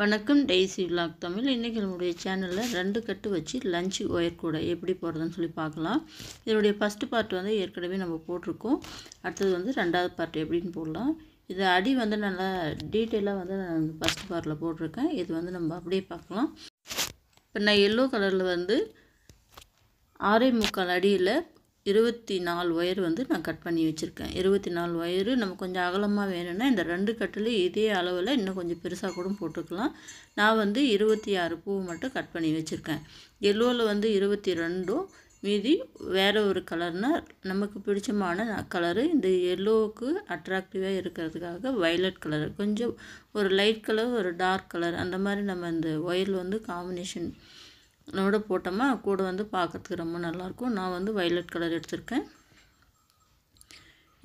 வணக்கம் daisy vlog Tamil. இன்றைக்கி நம்முடைய சேனலில் 2 கட்டு வச்சு லஞ்ச் ஒயர் கூட எப்படி போடுறதுன்னு சொல்லி பார்க்கலாம். இதனுடைய ஃபஸ்ட்டு பார்ட் வந்து ஏற்கனவே நம்ம போட்டிருக்கோம். அடுத்தது வந்து 2வது பார்ட் எப்படின்னு போடலாம். இது அடி வந்து நல்லா டீட்டெயிலாக வந்து நான் ஃபஸ்ட்டு பார்ட்டில் போட்டிருக்கேன். இது வந்து நம்ம அப்படியே பார்க்கலாம். இப்போ நான் எல்லோ கலரில் வந்து 6.25 அடியில் 24 ஒயர் வந்து நான் கட் பண்ணி வச்சுருக்கேன். 24 ஒயரு நம்ம கொஞ்சம் அகலமாக வேணும்னா இந்த 2 கட்டில் இதே அளவில் இன்னும் கொஞ்சம் பெருசாக கூட போட்டுக்கலாம். நான் வந்து 26 பூ மட்டும் கட் பண்ணி வச்சுருக்கேன். எல்லோவில் வந்து 22ம் மீதி வேறு ஒரு கலர்னால் நமக்கு பிடிச்சமான கலரு. இந்த எல்லோவுக்கு அட்ராக்டிவாக இருக்கிறதுக்காக வயலட் கலர், கொஞ்சம் ஒரு லைட் கலர் ஒரு டார்க் கலர் அந்த மாதிரி நம்ம இந்த ஒயரில் வந்து காம்பினேஷன் நோட போட்டோமா கூட வந்து பார்க்கறதுக்கு ரொம்ப நல்லாயிருக்கும். நான் வந்து வயலட் கலர் எடுத்திருக்கேன்.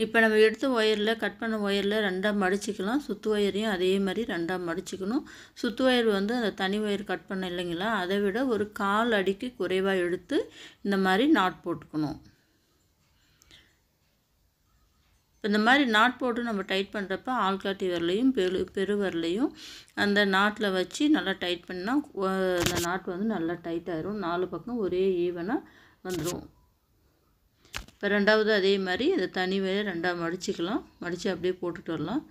இப்போ நம்ம எடுத்த ஒயரில் கட் பண்ண ஒயரில் 2ஆக மடிச்சிக்கலாம். சுற்று ஒயரையும் அதே மாதிரி 2ஆக மடிச்சிக்கணும். சுற்று ஒயர் வந்து அந்த தனி ஒயர் கட் பண்ண இல்லைங்களா, அதை விட ஒரு 1/4 அடிக்கு குறைவாக எடுத்து இந்த மாதிரி நாட் போட்டுக்கணும். இந்த மாதிரி நாட் போட்டு நம்ம டைட் பண்ணுறப்ப ஆள்காட்டி விரலையும் பெரு விரலையும் அந்த நாட்டில் வச்சு நல்லா டைட் பண்ணால் அந்த நாட் வந்து நல்லா டைட் ஆயிரும். 4 பக்கம் ஒரே ஈவனாக வந்துடும். இப்போ 2வது அதே மாதிரி இந்த தனி வேலை 2ஆக மடிச்சிக்கலாம். மடித்து அப்படியே போட்டுட்டு வரலாம்.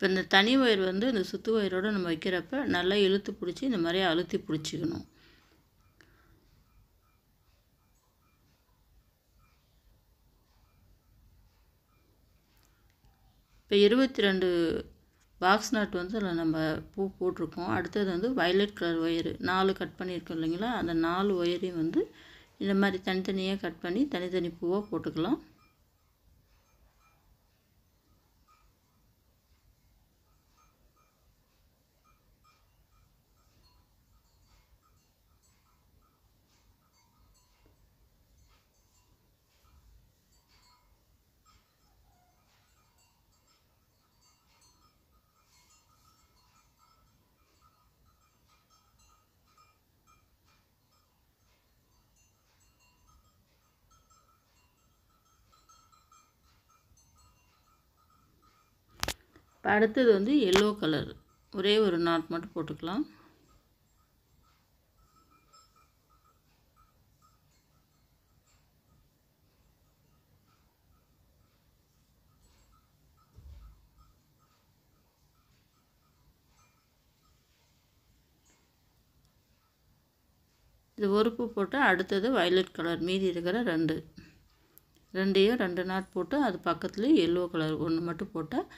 இப்போ இந்த தனி ஒயர் வந்து இந்த சுற்று ஒயரோடு நம்ம வைக்கிறப்ப நல்லா இழுத்து பிடிச்சி இந்த மாதிரி அழுத்தி பிடிச்சிக்கணும். இப்போ 22 பாக்ஸ் நாட் வந்து அதில் நம்ம பூ போட்டிருக்கோம். அடுத்தது வந்து வயலட் கலர் ஒயரு 4 கட் பண்ணியிருக்கோம் இல்லைங்களா, அந்த 4 ஒயரையும் வந்து இந்த மாதிரி தனித்தனியாக கட் பண்ணி தனித்தனி பூவாக போட்டுக்கலாம். இப்போ அடுத்தது வந்து எல்லோ கலர் ஒரே ஒரு நாட் மட்டும் போட்டுக்கலாம். இது ஒரு பூ போட்டு அடுத்தது வயலட் கலர் மீதி இருக்கிற 2 நாட் போட்டு அது பக்கத்தில் எல்லோ கலர் 1 மட்டும் போட்டால்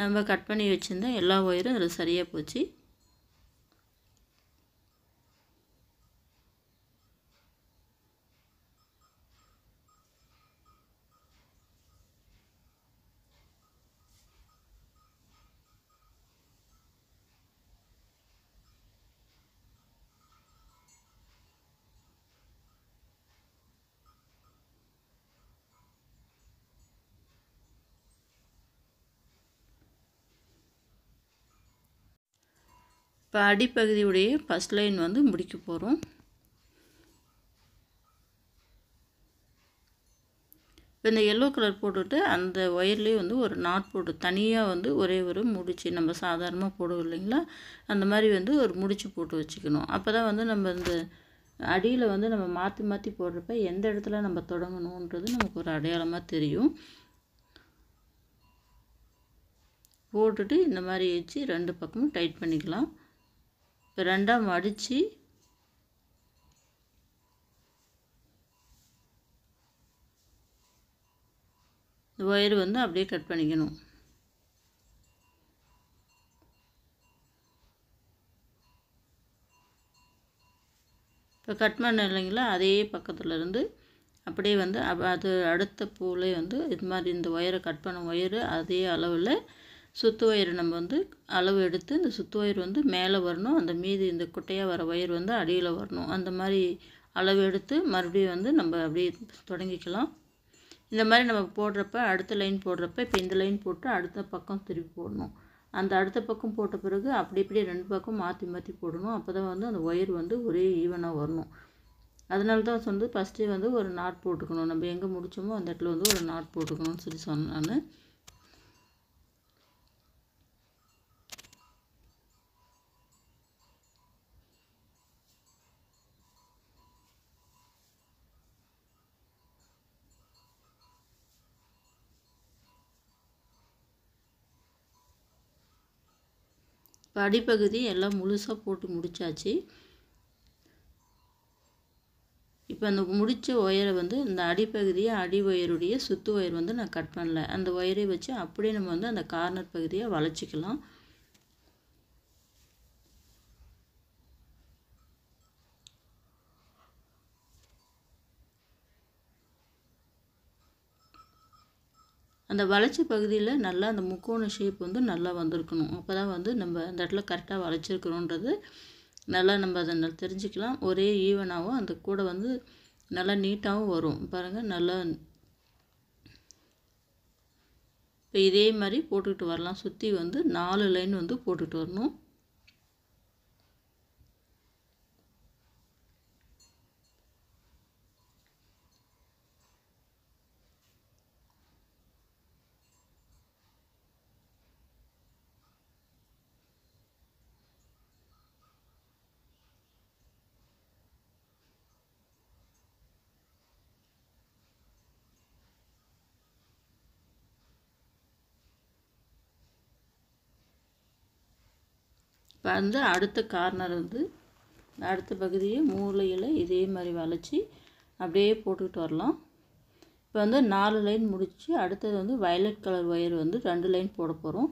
நம்ம கட் பண்ணி வச்சுருந்தா எல்லா ஒயரும் அதில் சரியாக போச்சு. இப்போ அடிப்பகுதியுடைய ஃபஸ்ட் லைன் வந்து முடிக்க போகிறோம். இப்போ இந்த எல்லோ கலர் போட்டுட்டு அந்த ஒயர்லேயே வந்து ஒரு நாட் போட்டு தனியாக வந்து ஒரே ஒரு முடிச்சு நம்ம சாதாரணமாக போடுவோம் இல்லைங்களா, அந்த மாதிரி வந்து ஒரு முடிச்சு போட்டு வச்சுக்கணும். அப்போ தான் வந்து நம்ம இந்த அடியில் வந்து நம்ம மாற்றி மாற்றி போடுறப்ப எந்த இடத்துல நம்ம தொடங்கணுன்றது நமக்கு ஒரு அடையாளமாக தெரியும். போட்டுட்டு இந்த மாதிரி வச்சு 2 பக்கமும் டைட் பண்ணிக்கலாம். இப்போ 2ஆக மடித்து ஒயர் வந்து அப்படியே கட் பண்ணிக்கணும். இப்போ கட் பண்ண இல்லைங்களா, அதே பக்கத்தில் இருந்து அப்படியே வந்து அது அடுத்த பூவிலே வந்து இது மாதிரி இந்த ஒயரை கட் பண்ண ஒயரு அதே அளவில் சுத்து ஒயர் நம்ம வந்து அளவு எடுத்து இந்த சுத்து ஒயர் வந்து மேலே வரணும், அந்த மீதி இந்த குட்டையாக வர ஒயர் வந்து அடியில் வரணும். அந்த மாதிரி அளவு எடுத்து மறுபடியும் வந்து நம்ம அப்படியே தொடங்கிக்கலாம். இந்த மாதிரி நம்ம போடுறப்ப அடுத்த லைன் போடுறப்ப இப்போ இந்த லைன் போட்டு அடுத்த பக்கம் திருப்பி போடணும். அந்த அடுத்த பக்கம் போட்ட பிறகு அப்படி இப்படி 2 பக்கம் மாற்றி மாற்றி போடணும். அப்போ தான் வந்து அந்த ஒயர் வந்து ஒரே ஈவனாக வரணும். அதனால தான் வந்து ஃபஸ்ட்டே வந்து ஒரு நாட் போட்டுக்கணும். நம்ம எங்கே முடித்தோமோ அந்த இடத்துல வந்து ஒரு நாட் போட்டுக்கணும்னு சொல்லி சொன்னேன் நான். இப்போ அடிப்பகுதி எல்லாம் முழுசாக போட்டு முடித்தாச்சு. இப்போ அந்த முடித்த ஒயரை வந்து இந்த அடிப்பகுதியை அடி ஒயருடைய சுத்து ஒயர் வந்து நான் கட் பண்ணல. அந்த ஒயரை வச்சு அப்படியே நம்ம வந்து அந்த கார்னர் பகுதியை வளைச்சிக்கலாம். அந்த வளைச்ச பகுதியில் நல்லா அந்த முக்கோண ஷேப் வந்து நல்லா வந்திருக்கணும். அப்போ தான் வந்து நம்ம அந்த இடத்துல கரெக்டாக வளைச்சிருக்கிறோன்றது நல்லா நம்ம அதை தெரிஞ்சுக்கலாம். ஒரே ஈவனாகவும் அந்த கூட வந்து நல்லா நீட்டாகவும் வரும். பாருங்கள் நல்லா இப்போ இதே மாதிரி போட்டுக்கிட்டு வரலாம். சுற்றி வந்து 4 லைன் வந்து போட்டுக்கிட்டு வரணும். இப்போ வந்து அடுத்த கார்னர் வந்து அடுத்த பகுதியை மூலையில் இதே மாதிரி வளைச்சி அப்படியே போட்டுக்கிட்டு வரலாம். இப்போ வந்து 4 லைன் முடித்து அடுத்தது வந்து வயலட் கலர் ஒயர் வந்து 2 லைன் போட போகிறோம்.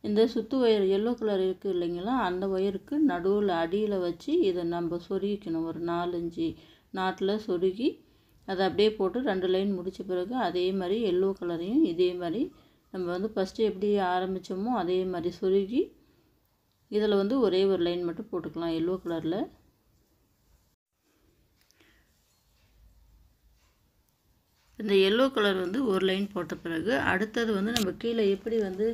இந்த சுத்து ஒயர் எல்லோ கலர் இருக்குது இல்லைங்களா, அந்த ஒயருக்கு நடுவில் அடியில் வச்சு இதை நம்ம சொருகிக்கணும். ஒரு 4-5 நாட்டில் சொருகி அதை அப்படியே போட்டு 2 லைன் முடித்த பிறகு அதே மாதிரி எல்லோ கலரையும் இதே மாதிரி நம்ம வந்து ஃபஸ்ட்டு எப்படி ஆரம்பித்தோமோ அதே மாதிரி சொருகி இதில் வந்து ஒரே ஒரு லைன் மட்டும் போட்டுக்கலாம் எல்லோ கலரில். இந்த எல்லோ கலர் வந்து ஒரு லைன் போட்ட பிறகு அடுத்தது வந்து நம்ம கீழே எப்படி வந்து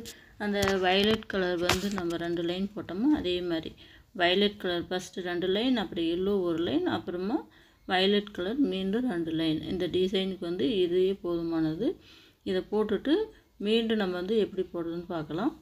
அந்த வயலட் கலர் வந்து நம்ம 2 லைன் போட்டோமோ அதே மாதிரி வயலட் கலர் ஃபஸ்ட்டு 2 லைன், அப்புறம் எல்லோ ஒரு லைன், அப்புறமா வயலட் கலர் மீண்டும் 2 லைன். இந்த டிசைனுக்கு வந்து இதுவே போதுமானது. இதை போட்டுட்டு மீண்டும் நம்ம வந்து எப்படி போடுறதுன்னு பார்க்கலாம்.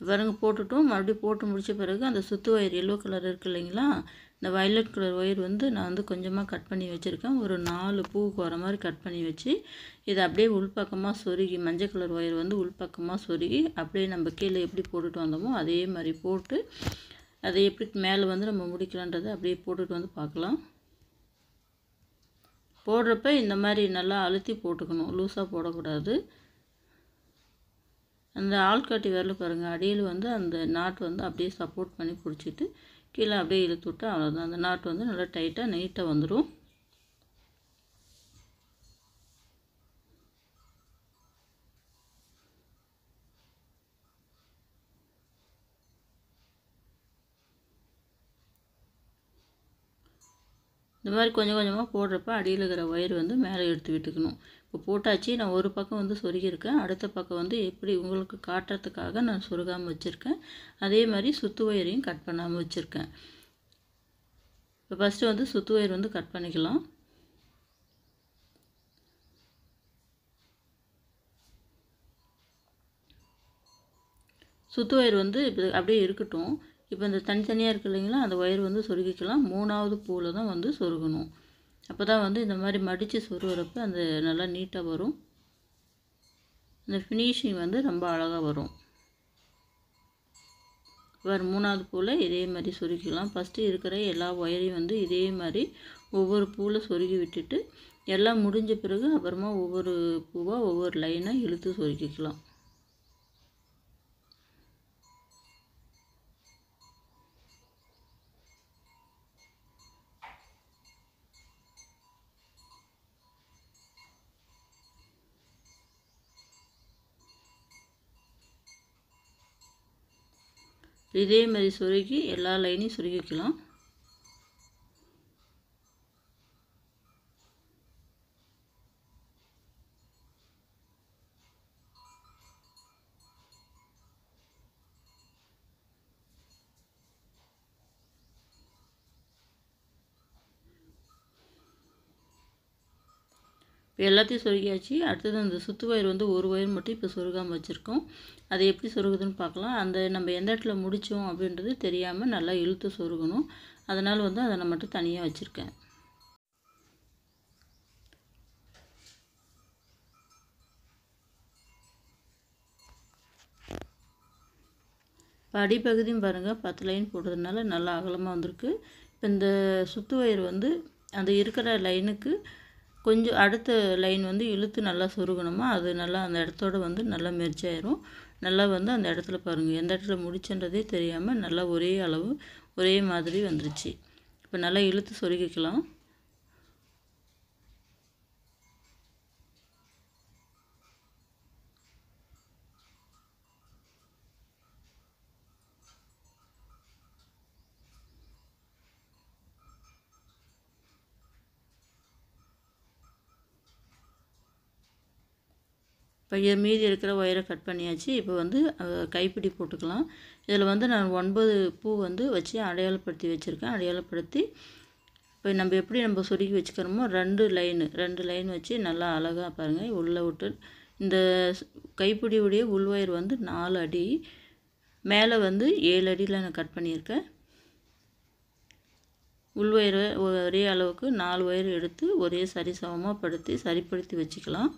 பாருங்க போட்டுட்டோம். மறுபடியும் போட்டு முடித்த பிறகு அந்த சுத்து ஒயர் எல்லோ கலர் இருக்குது இல்லைங்களா, இந்த வயலட் கலர் ஒயர் வந்து நான் வந்து கொஞ்சமாக கட் பண்ணி வச்சுருக்கேன். ஒரு 4 பூவுக்கு வர மாதிரி கட் பண்ணி வச்சு இதை அப்படியே உள்பக்கமாக சொருகி மஞ்சள் கலர் ஒயர் வந்து உள்பக்கமாக சொருகி அப்படியே நம்ம கீழே எப்படி போட்டுட்டு வந்தோமோ அதே மாதிரி போட்டு அதை எப்படி மேலே வந்து நம்ம முடிக்கலான்றதை அப்படியே போட்டுட்டு வந்து பார்க்கலாம். போடுறப்ப இந்த மாதிரி நல்லா அழுத்தி போட்டுக்கணும், லூஸாக போடக்கூடாது. அந்த ஆள்காட்டி விரல் பாருங்கள், அடியில் வந்து அந்த நாட் வந்து அப்படியே சப்போர்ட் பண்ணி பிடிச்சிட்டு கீழே அப்படியே இழுத்து விட்டு அவ்வளோதான். அந்த நாட் வந்து நல்லா டைட்டாக நீட்டாக வந்துடும். இந்த மாதிரி கொஞ்சம் கொஞ்சமாக போடுறப்ப அடியில் இருக்கிற ஒயர் வந்து மேலே எடுத்து விட்டுக்கணும். இப்போ போட்டாச்சு. நான் ஒரு பக்கம் வந்து சொருகியிருக்கேன், அடுத்த பக்கம் வந்து எப்படி உங்களுக்கு காட்டுறதுக்காக நான் சொருகாமல் வச்சுருக்கேன். அதே மாதிரி சுத்து ஒயரையும் கட் பண்ணாமல் வச்சுருக்கேன். இப்போ ஃபஸ்ட்டு வந்து சுத்து ஒயர் வந்து கட் பண்ணிக்கலாம். சுத்து ஒயர் வந்து இப்போ அப்படியே இருக்கட்டும். இப்போ இந்த தனித்தனியாக இருக்குது இல்லைங்களா, அந்த ஒயர் வந்து சொருகிக்கலாம். 3வது பூவில் தான் வந்து சொருகணும். அப்போ தான் வந்து இந்த மாதிரி மடித்து சொருகிறப்ப அந்த நல்லா நீட்டாக வரும். இந்த ஃபினிஷிங் வந்து ரொம்ப அழகாக வரும். வேறு 3வது பூவில் இதே மாதிரி சொருகிக்கலாம். ஃபஸ்ட்டு இருக்கிற எல்லா ஒயரையும் வந்து இதே மாதிரி ஒவ்வொரு பூவில் சொருகி விட்டுட்டு எல்லாம் முடிஞ்ச பிறகு அப்புறமா ஒவ்வொரு பூவாக ஒவ்வொரு லைனாக இழுத்து சொருக்கிக்கலாம். இதே மாதிரி சொருகி எல்லா லைனையும் சொருகிக்கலாம். இப்போ எல்லாத்தையும் சொருகியாச்சு. அடுத்தது அந்த சுற்று ஒயர் வந்து ஒரு ஒயர் மட்டும் இப்போ சொருகாமல் வச்சுருக்கோம். அதை எப்படி சொருகுதுன்னு பார்க்கலாம். அந்த நம்ம எந்த இடத்துல முடித்தோம் அப்படின்றது தெரியாமல் நல்லா இழுத்து சொருகணும். அதனால் வந்து அதை நான் மட்டும் தனியாக வச்சுருக்கேன். இப்போ அடிப்பகுதியும் பாருங்கள் 10 லைன் போட்டதுனால நல்லா அகலமாக வந்திருக்கு. இப்போ இந்த சுற்று ஒயர் வந்து அந்த இருக்கிற லைனுக்கு கொஞ்சம் அடுத்த லைன் வந்து இழுத்து நல்லா சொருகணுமா, அது நல்லா அந்த இடத்தோட வந்து நல்லா மெர்ஜ் ஆயிரும். நல்லா வந்து அந்த இடத்துல பாருங்கள் எந்த இடத்துல முடிச்சுன்றதே தெரியாமல் நல்லா ஒரே அளவு ஒரே மாதிரி வந்துருச்சு. இப்போ நல்லா இழுத்து சொருகிக்கலாம். இப்போ மீதி இருக்கிற ஒயரை கட் பண்ணியாச்சு. இப்போ வந்து கைப்பிடி போட்டுக்கலாம். இதில் வந்து நான் 9 பூ வந்து வச்சு அடையாளப்படுத்தி வச்சுருக்கேன். அடையாளப்படுத்தி இப்போ நம்ம எப்படி நம்ம சொருகி வச்சுக்கிறோமோ 2 லைன் வச்சு நல்லா அழகாக பாருங்கள் உள்ளே விட்டு இந்த கைப்பிடியுடைய உள் ஒயர் வந்து 4 அடி, மேலே வந்து 7 அடியில் நான் கட் பண்ணியிருக்கேன். உள் ஒயரை ஒரே அளவுக்கு 4 ஒயர் எடுத்து ஒரே சரிசமமாக சரிப்படுத்தி வச்சுக்கலாம்.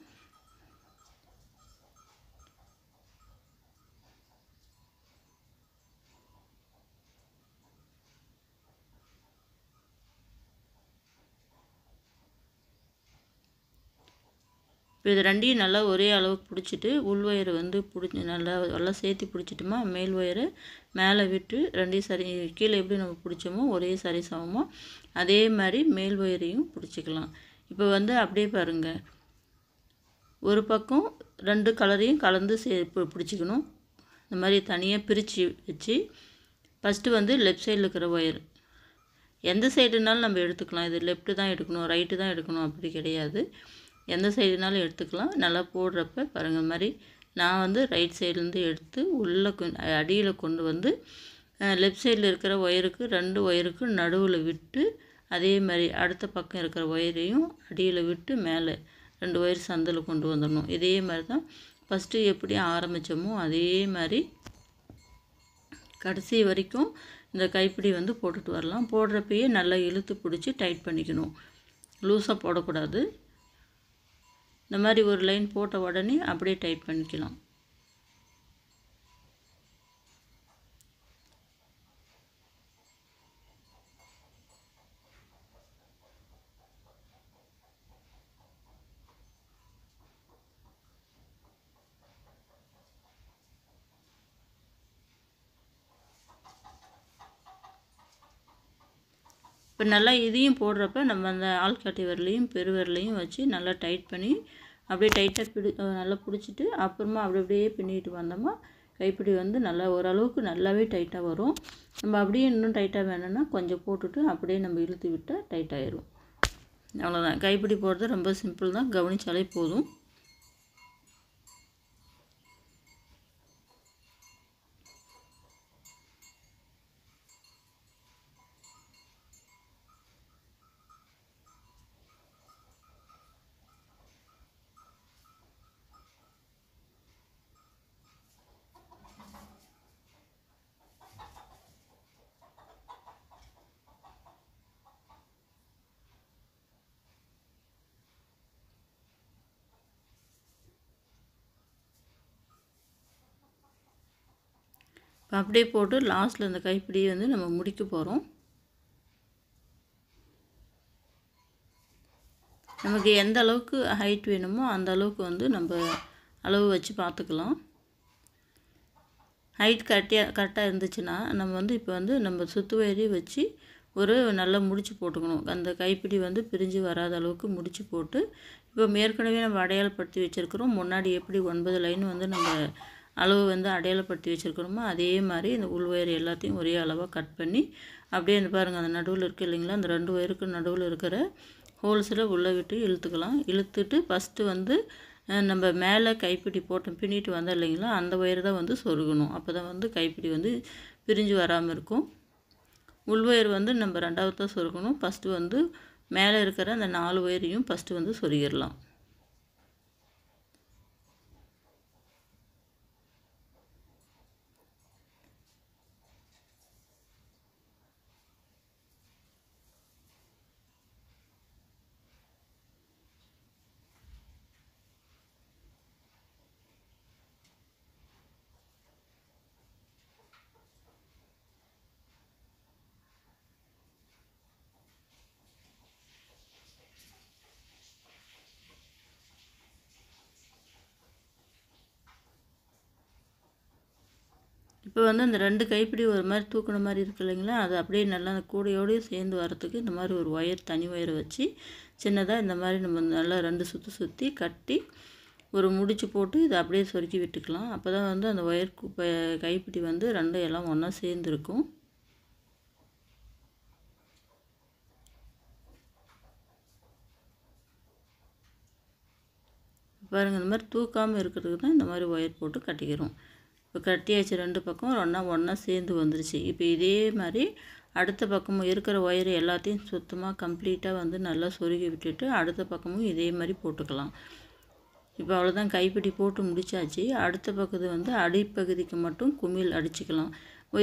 இப்போ இது ரெண்டையும் நல்லா ஒரே அளவுக்கு பிடிச்சிட்டு உள் ஒயரை வந்து நல்லா சேர்த்து பிடிச்சிட்டோமா, மேல் ஒயரை மேலே விட்டு ரெண்டையும் சரி கீழே எப்படி நம்ம பிடிச்சோமோ ஒரே சரி சமமாக அதே மாதிரி மேல் ஒயரையும் பிடிச்சிக்கலாம். இப்போ வந்து அப்படியே பாருங்கள், ஒரு பக்கம் 2 கலரையும் கலந்து பிடிச்சிக்கணும். இந்த மாதிரி தனியாக பிரித்து வச்சு ஃபஸ்ட்டு வந்து லெஃப்ட் சைடில் இருக்கிற ஒயர் எந்த சைடுனாலும் நம்ம எடுத்துக்கலாம். இது லெஃப்ட்டு தான் எடுக்கணும், ரைட்டு தான் எடுக்கணும் அப்படி கிடையாது. எந்த சைடுனாலும் எடுத்துக்கலாம். நல்லா போடுறப்ப பாருங்கள் மாதிரி நான் வந்து ரைட் சைட்லேருந்து எடுத்து உள்ளே அடியில் கொண்டு வந்து லெஃப்ட் சைடில் இருக்கிற ஒயருக்கு 2 ஒயருக்கு நடுவில் விட்டு அதே மாதிரி அடுத்த பக்கம் இருக்கிற ஒயரையும் அடியில் விட்டு மேலே 2 ஒயர் சந்தில் கொண்டு வந்துடணும். இதே மாதிரி தான் ஃபஸ்ட்டு எப்படி ஆரம்பித்தோமோ அதே மாதிரி கடைசி வரைக்கும் இந்த கைப்பிடி வந்து போட்டுட்டு வரலாம். போடுறப்பயே நல்லா இழுத்து பிடிச்சி டைட் பண்ணிக்கணும், லூஸாக போடக்கூடாது. இந்த மாதிரி ஒரு லைன் போட்ட உடனே அப்படியே டைட் பண்ணிக்கலாம். இப்போ நல்லா இதையும் போடுறப்ப நம்ம அந்த ஆள்காட்டி விரலையும் பெரு விரலையும் வச்சு நல்லா டைட் பண்ணி அப்படியே டைட்டாக நல்லா பிடிச்சிட்டு அப்புறமா அப்படியே பின்னிட்டு வந்தோமா கைப்பிடி வந்து நல்லா ஓரளவுக்கு நல்லாவே டைட்டாக வரும். நம்ம அப்படியே இன்னும் டைட்டாக வேணும்னா கொஞ்சம் போட்டுட்டு அப்படியே நம்ம இழுத்து விட்டால் டைட் ஆயிரும். அவ்வளோதான். கைப்பிடி போடுறது ரொம்ப சிம்பிள் தான், கவனிச்சாலே போதும். இப்போ அப்படியே போட்டு லாஸ்ட்டில் இந்த கைப்பிடியை வந்து நம்ம முடிக்க போகிறோம். நமக்கு எந்த அளவுக்கு ஹைட் வேணுமோ அந்த அளவுக்கு வந்து நம்ம அளவு வச்சு பார்த்துக்கலாம். ஹைட் கரெக்டாக இருந்துச்சுன்னா நம்ம வந்து இப்போ வந்து நம்ம சுற்று வயரை வச்சு ஒரு நல்ல முடிச்சு போட்டுக்கணும். அந்த கைப்பிடி வந்து பிரிஞ்சு வராத அளவுக்கு முடிச்சு போட்டு, இப்போ ஏற்கனவே நம்ம அடையாளப்படுத்தி வச்சுருக்கிறோம். முன்னாடி எப்படி 9 லைன் வந்து நம்ம அளவு வந்து அடையாளப்படுத்தி வச்சுருக்கிறோமோ அதே மாதிரி இந்த உள் ஒயர் எல்லாத்தையும் ஒரே அளவாக கட் பண்ணி அப்படியே இந்த பாருங்கள் அந்த நடுவில் இருக்குது இல்லைங்களா, அந்த 2 ஒயருக்கு நடுவில் இருக்கிற ஹோல்ஸில் உள்ளே விட்டு இழுத்துக்கலாம். இழுத்துட்டு ஃபஸ்ட்டு வந்து நம்ம மேலே கைப்பிடி போட்டோம் பின்னிட்டு வந்தோம் இல்லைங்களா, அந்த ஒயர் தான் வந்து சொருகணும். அப்போ தான் வந்து கைப்பிடி வந்து பிரிஞ்சு வராமல் இருக்கும். உள் ஒயர் வந்து நம்ம 2வது தான் சொருகணும். ஃபஸ்ட்டு வந்து மேலே இருக்கிற அந்த 4 ஒயரையும் ஃபஸ்ட்டு வந்து சொருகிடலாம். இப்போ வந்து அந்த 2 கைப்பிடி ஒரு மாதிரி தூக்குன மாதிரி இருக்குது இல்லைங்களா, அது அப்படியே நல்லா அந்த கூடையோடையும் சேர்ந்து வரத்துக்கு இந்த மாதிரி ஒரு ஒயர் தனி ஒயரை வச்சு சின்னதாக இந்த மாதிரி நம்ம நல்லா 2 சுற்றி சுற்றி கட்டி ஒரு முடிச்சு போட்டு இதை அப்படியே சொருக்கி விட்டுக்கலாம். அப்போ தான் வந்து அந்த ஒயர் கைப்பிடி வந்து 2 எல்லாம் ஒன்றா சேர்ந்துருக்கும். பாருங்கள், இந்த மாதிரி தூக்காமல் இருக்கிறதுக்கு தான் இந்த மாதிரி ஒயர் போட்டு கட்டிக்கிறோம். இப்போ கட்டியாச்சு 2 பக்கம் ஒன்றா சேர்ந்து வந்துருச்சு. இப்போ இதே மாதிரி அடுத்த பக்கமும் இருக்கிற ஒயர் எல்லாத்தையும் சுத்தமாக கம்ப்ளீட்டாக வந்து நல்லா சொருகி விட்டுட்டு அடுத்த பக்கமும் இதே மாதிரி போட்டுக்கலாம். இப்போ அவ்வளோதான், கைப்பிடி போட்டு முடிச்சாச்சு. அடுத்த பக்கத்து வந்து அடிப்பகுதிக்கு மட்டும் குமிழ் அடிச்சுக்கலாம்.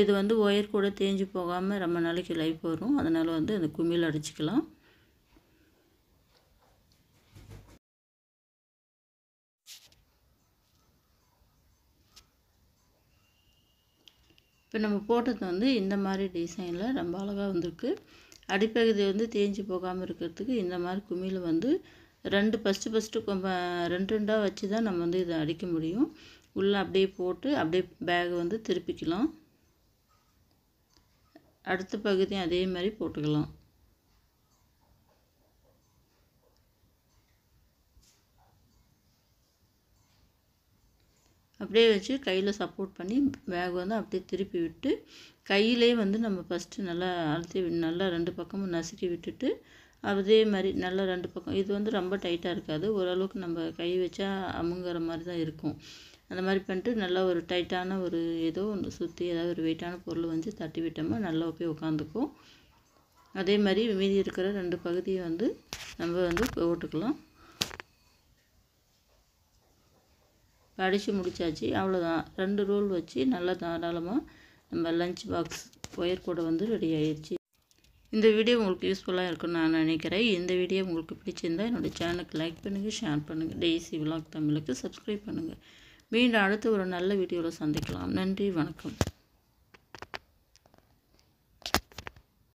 இது வந்து ஒயர் கூட தேஞ்சு போகாமல் ரொம்ப நாளைக்கு லைஃப் வரும், அதனால் வந்து அந்த குமிழ் அடிச்சுக்கலாம். இப்போ நம்ம போட்டது வந்து இந்த மாதிரி டிசைனில் ரொம்ப அழகாக வந்திருக்கு. அடிப்பகுதி வந்து தேஞ்சு போகாமல் இருக்கிறதுக்கு இந்த மாதிரி குமிழ் வந்து 2 ஃபஸ்ட்டு 2 வச்சு தான் நம்ம வந்து இதை அடிக்க முடியும். உள்ளே அப்படியே போட்டு அப்படியே பேக் வந்து திருப்பிக்கலாம். அடுத்த பகுதியும் அதே மாதிரி போட்டுக்கலாம். அப்படியே வச்சு கையில் சப்போர்ட் பண்ணி பேக் வந்து அப்படியே திருப்பி விட்டு கையிலே வந்து நம்ம ஃபஸ்ட்டு நல்லா அழுத்தி நல்லா 2 பக்கமும் நசுக்கி விட்டுட்டு அதே மாதிரி நல்லா 2 பக்கம் இது வந்து ரொம்ப டைட்டாக இருக்காது, ஓரளவுக்கு நம்ம கை வச்சா அமுங்குற மாதிரி தான் இருக்கும். அந்த மாதிரி பண்ணிட்டு நல்லா ஒரு டைட்டான ஒரு ஏதோ ஒன்று சுற்றி ஏதாவது ஒரு வெயிட்டான பொருள் வந்து தட்டி விட்டோம்னா நல்லா போய் உட்காந்துக்கும். அதே மாதிரி மீதி இருக்கிற 2 பகுதியை வந்து நம்ம வந்து போட்டுக்கலாம். அடித்து முடிச்சாச்சு, அவ்வளோதான். 2 ரோல் வச்சு நல்லா தாராளமாக நம்ம லஞ்ச் பாக்ஸ் ஒயர் கூட வந்து ரெடி ஆயிடுச்சு. இந்த வீடியோ உங்களுக்கு யூஸ்ஃபுல்லாக இருக்குன்னு நான் நினைக்கிறேன். இந்த வீடியோ உங்களுக்கு பிடிச்சிருந்தால் என்னுடைய சேனலுக்கு லைக் பண்ணுங்கள், ஷேர் பண்ணுங்கள், டெய்ஸி விலாக் தமிழுக்கு சப்ஸ்கிரைப் பண்ணுங்கள். மீண்டும் அடுத்து ஒரு நல்ல வீடியோவில் சந்திக்கலாம். நன்றி, வணக்கம்.